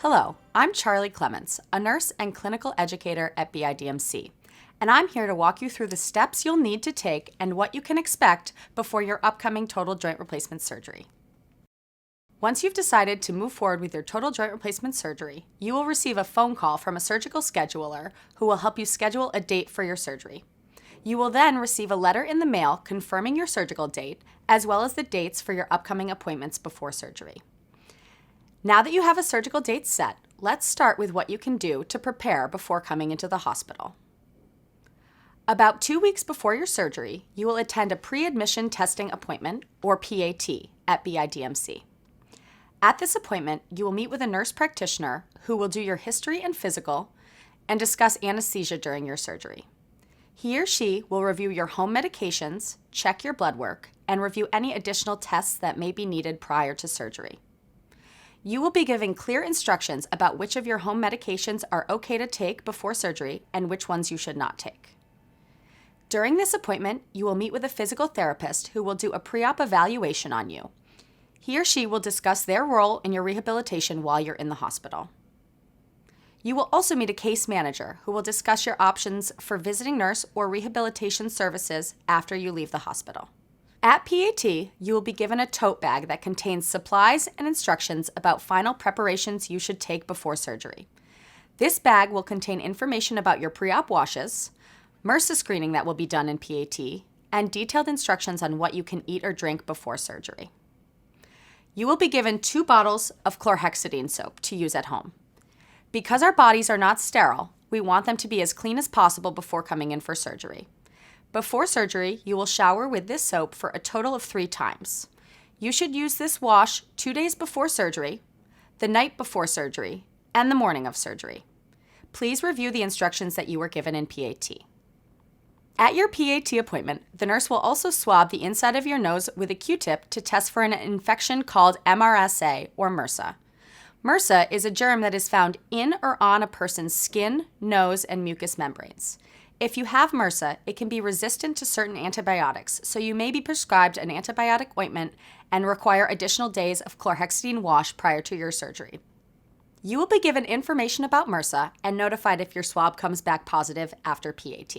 Hello, I'm Charlie Clements, a nurse and clinical educator at BIDMC, and I'm here to walk you through the steps you'll need to take and what you can expect before your upcoming total joint replacement surgery. Once you've decided to move forward with your total joint replacement surgery, you will receive a phone call from a surgical scheduler who will help you schedule a date for your surgery. You will then receive a letter in the mail confirming your surgical date, as well as the dates for your upcoming appointments before surgery. Now that you have a surgical date set, let's start with what you can do to prepare before coming into the hospital. About 2 weeks before your surgery, you will attend a pre-admission testing appointment, or PAT, at BIDMC. At this appointment, you will meet with a nurse practitioner who will do your history and physical and discuss anesthesia during your surgery. He or she will review your home medications, check your blood work, and review any additional tests that may be needed prior to surgery. You will be given clear instructions about which of your home medications are okay to take before surgery and which ones you should not take. During this appointment, you will meet with a physical therapist who will do a pre-op evaluation on you. He or she will discuss their role in your rehabilitation while you're in the hospital. You will also meet a case manager who will discuss your options for visiting nurse or rehabilitation services after you leave the hospital. At PAT, you will be given a tote bag that contains supplies and instructions about final preparations you should take before surgery. This bag will contain information about your pre-op washes, MRSA screening that will be done in PAT, and detailed instructions on what you can eat or drink before surgery. You will be given 2 bottles of chlorhexidine soap to use at home. Because our bodies are not sterile, we want them to be as clean as possible before coming in for surgery. Before surgery, you will shower with this soap for a total of 3 times. You should use this wash 2 days before surgery, the night before surgery, and the morning of surgery. Please review the instructions that you were given in PAT. At your PAT appointment, the nurse will also swab the inside of your nose with a Q-tip to test for an infection called MRSA or MRSA. MRSA is a germ that is found in or on a person's skin, nose, and mucous membranes. If you have MRSA, it can be resistant to certain antibiotics, so you may be prescribed an antibiotic ointment and require additional days of chlorhexidine wash prior to your surgery. You will be given information about MRSA and notified if your swab comes back positive after PAT.